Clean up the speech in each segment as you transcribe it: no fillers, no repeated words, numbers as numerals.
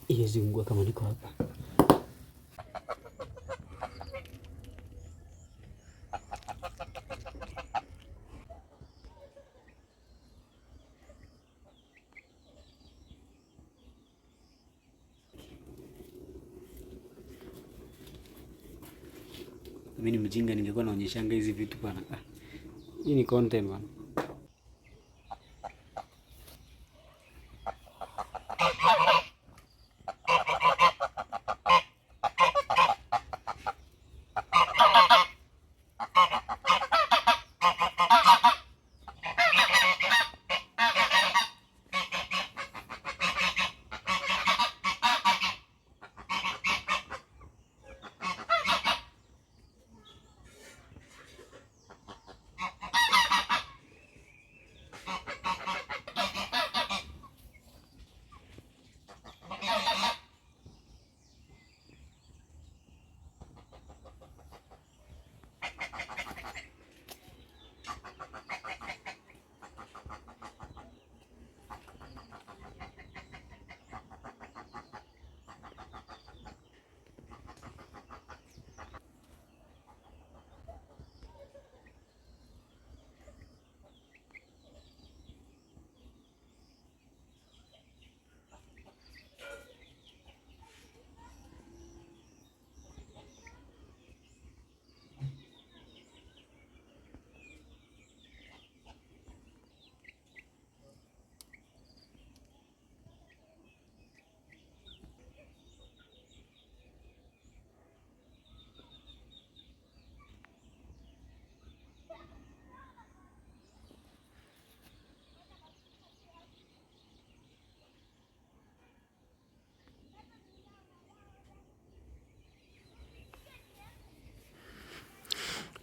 Iwezi ungua kama niko hapa. Mimi ni mjinga, ningekuwa naonyeshanga hizi vitu bwana. Hii ni content bwana.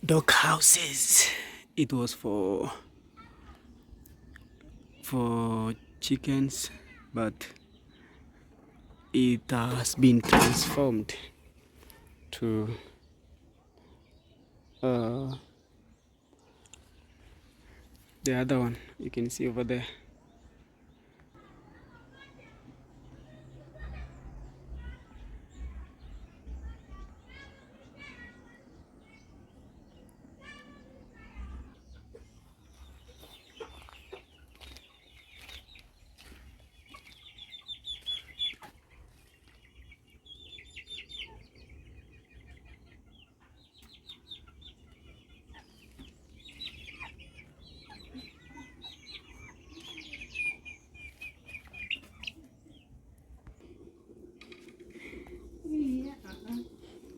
Dog houses. It was for chickens, but it has been transformed to the other one you can see over there.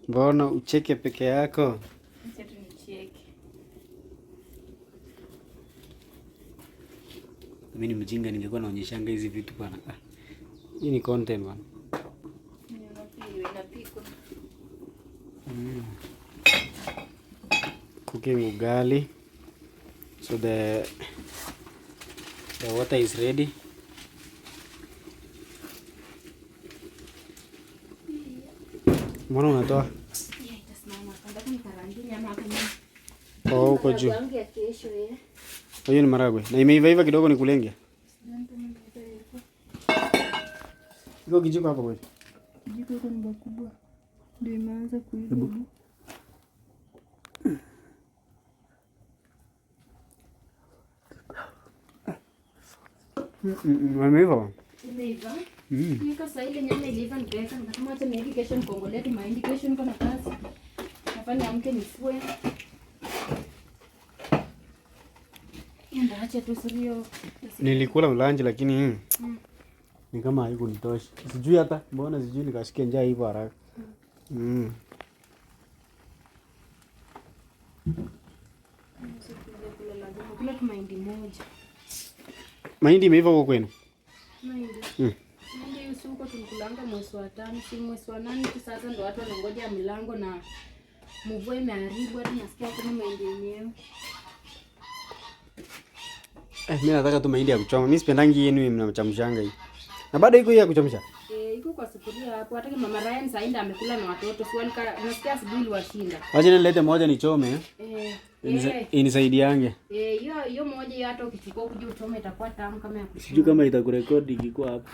Mbona ucheke peke yako? Acha tu nicheke. Mimi ni mjinga, ningekuwa naonyeshanga hizi vitu bwana. Hii ni content bwana. Inapikwa. Cooking ugali. So the water is ready. Mbona unatoa? Oh, uko juu. Hiyo ni maragwe. Na imeiva kidogo ni kulenge. Iko kijiko hapo kweli? Kijiko iko ni kubwa. Ndio imeanza kuiva. Imeiva. Imeiva. Nika sasa ile nyama iliiva nikaweka nikasema acha niweke kesho nikongolea tu mahindi kesho niko na kazi. Nafanya amke nifue. Acha tu sio. Nilikula ulanji lakini ni kama haikunitosha. Sijui hata mbona sijui nikasikia njaa hivyo haraka. Kula tu mahindi moja. Mahindi imeiva huko kwenu? Mahindi. Mahindi usiku tulikulanga mwezi wa 5, si mwezi wa 8 sasa ndo watu wanangoja milango na mvua imeharibu hata nasikia kama mahindi yenyewe. Mimi nataka tu mahindi ya kuchoma. Mimi sipendangi yenu mnamchamshanga hii. Na bado iko hii ya kuchemsha? Iko kwa sufuria hapo. Hata kama mama Ryan sainda amekula na watoto. Swali nasikia asubuhi washinda. Wacha nilete moja nichome. Inisaidiange. Hiyo moja hata ukichukua kuja uchome itakuwa tamu kama ya kuchoma. Sijui kama itakurekodi ikikuwa hapo.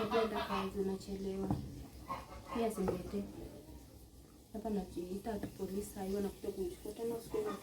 Ukienda kazi unachelewa. Pia singete. Hapa najiita tu polisi hayo wanakuja kunichukua tena siku hiyo.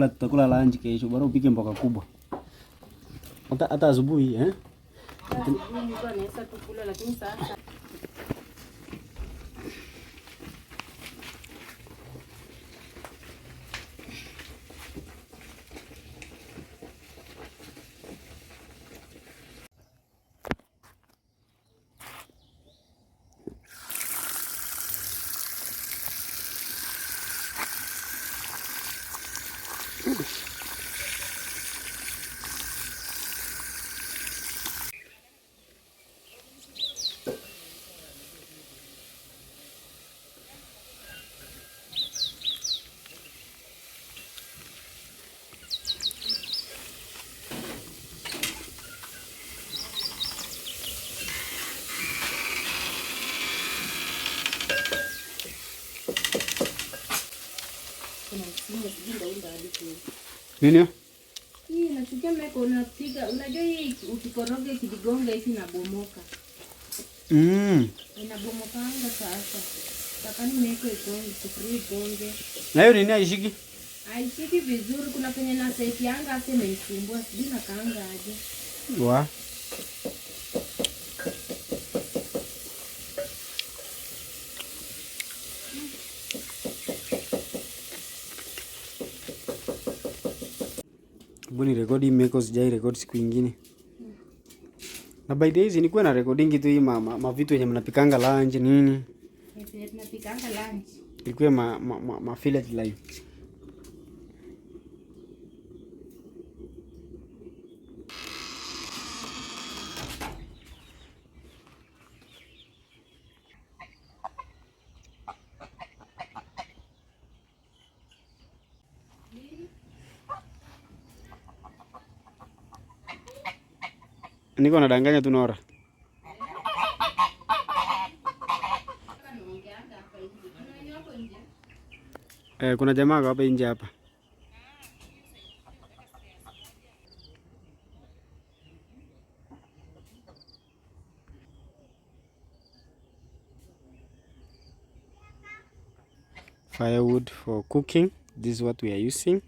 Tutakula lunch kesho, bora upike mboga kubwa. Hata asubuhi Asubuhi mtu anaweza tukula lakini sasa nini? Hii nachukia meko unapiga. Unajua hii ukikoroga kidigonga hivi inabomoka. Inabomoka anga sasa. Takani meko ikonge, sufuria ikonge. Na hiyo nini haishiki? Haishiki vizuri, kuna penye na seti anga ase imenisumbua, sijui na kaanga aje. Wa? Buni rekodi meko sijai rekodi siku nyingine. Na by the way nilikuwa na recording tu hii ma vitu yenye mnapikanga lunch nini? Yes, tunapikanga lunch. Ilikuwa ma fillet live. Niko nadanganya tu Nora. Kuna jamaa hapa nje hapa. Firewood for cooking. This is what we are using.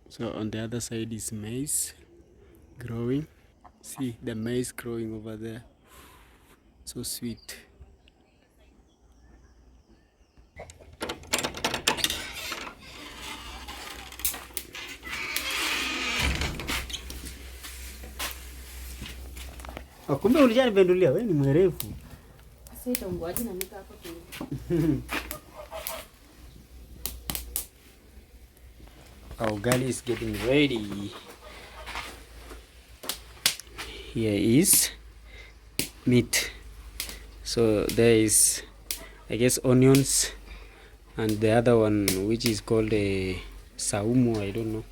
So on the other side is maize growing. See the maize growing over there. So sweet. Kumbe ulishanipendulia, wewe ni mwerevu. Sasa ngoaje na nika hapo tu. Our ugali is getting ready. Here is meat. So there is, I guess, onions, and the other one which is called a saumu, I don't know.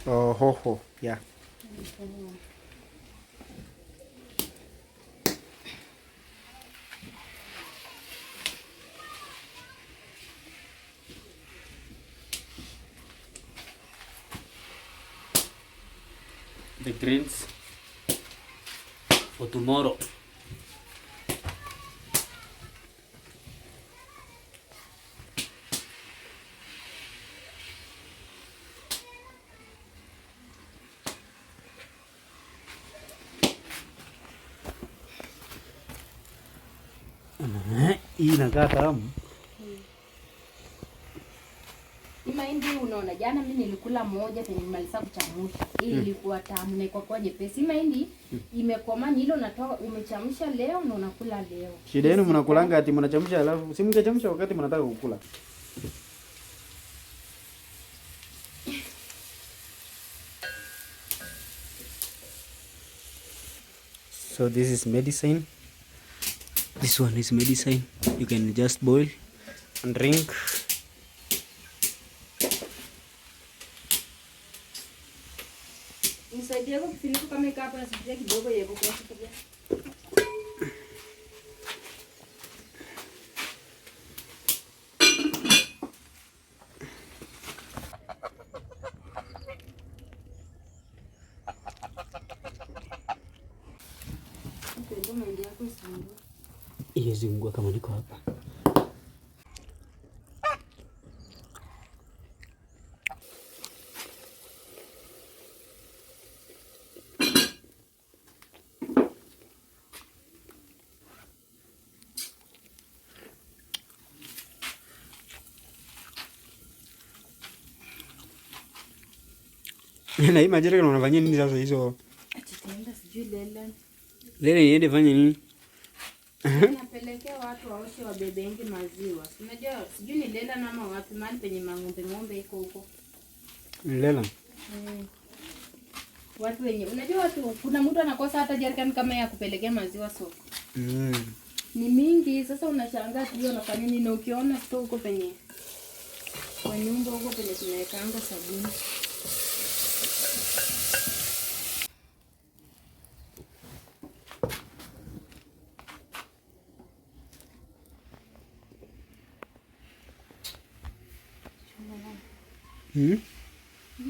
Oh, hoho, yeah. the grains for tomorrow. Hii inakaa tamu. Hii mahindi unaona, jana mimi nilikula moja penye nimaliza kuchemsha. Hii ilikuwa tamu na iko kwa jepesi. Hii mahindi imekomaa, ni ile unatoa umechemsha leo na unakula leo. Shida yenu mnakulanga ati mnachemsha alafu si mngechemsha wakati mnataka kukula. So this is medicine. This one is medicine. You can just boil and drink. Nisaidia kwa kifuniko kama ika hapa sufuria kidogo yego kwa sufuria. Ndio mahindi yako isiungue. Iwezi ungua kama niko hapa. Na hii majira unafanya nini sasa hizo? Atitaenda sijui lela. Lele iende fanya nini? Napelekea watu waoshe wabebenge maziwa. Unajua sijui ni lela nama wapi mahali penye ng'ombe iko huko. Lela. Watu wenye unajua watu kuna mtu anakosa hata jerikani kama ya kupelekea maziwa soko. Ni mingi sasa unashangaa tu unafanya nini na ukiona store huko penye kwa nyumba huko penye tunawekaanga sabuni.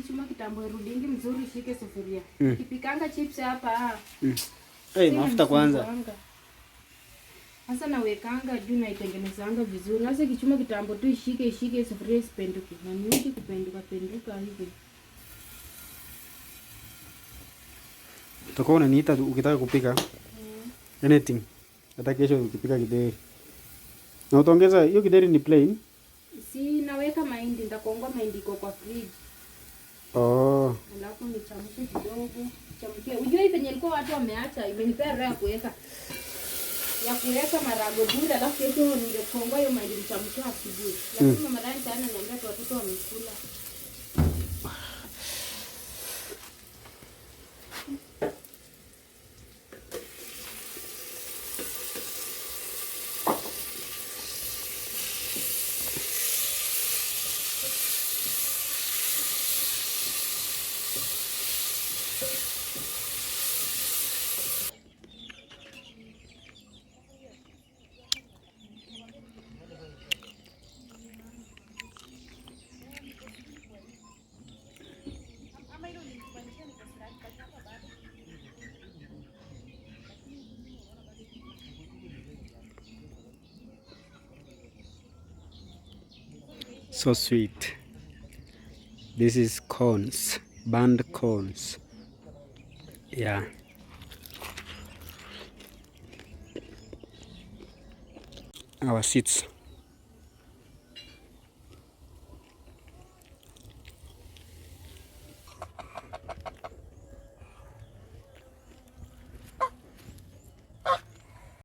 Chuma kitambo irudingi mzuri shike sufuria. Kipikanga chips hapa. Mafuta kwanza. Sasa nawekanga juu na itengenezanga vizuri. Sasa kichuma kitambo tu ishike sufuria isipenduke. Na niuki penduka hivi. Utakuwa unaniita ukitaka kupika. Anything. Hata kesho ukipika kideri. Na utaongeza hiyo kideri ni plain? Si naweka mahindi, nitakonga mahindi iko kwa fridge. Alafu nichamshe kidogo. Chamkie. Unajua hivi nilikuwa watu wameacha, imenipea roho ya kuweka marago bure, alafu kesho ningekonga hiyo mahindi nichamshe asubuhi. Lakini mama Ryan sana niambia watoto wamekula. So sweet. This is corns, burned corns. Yeah. Our seeds.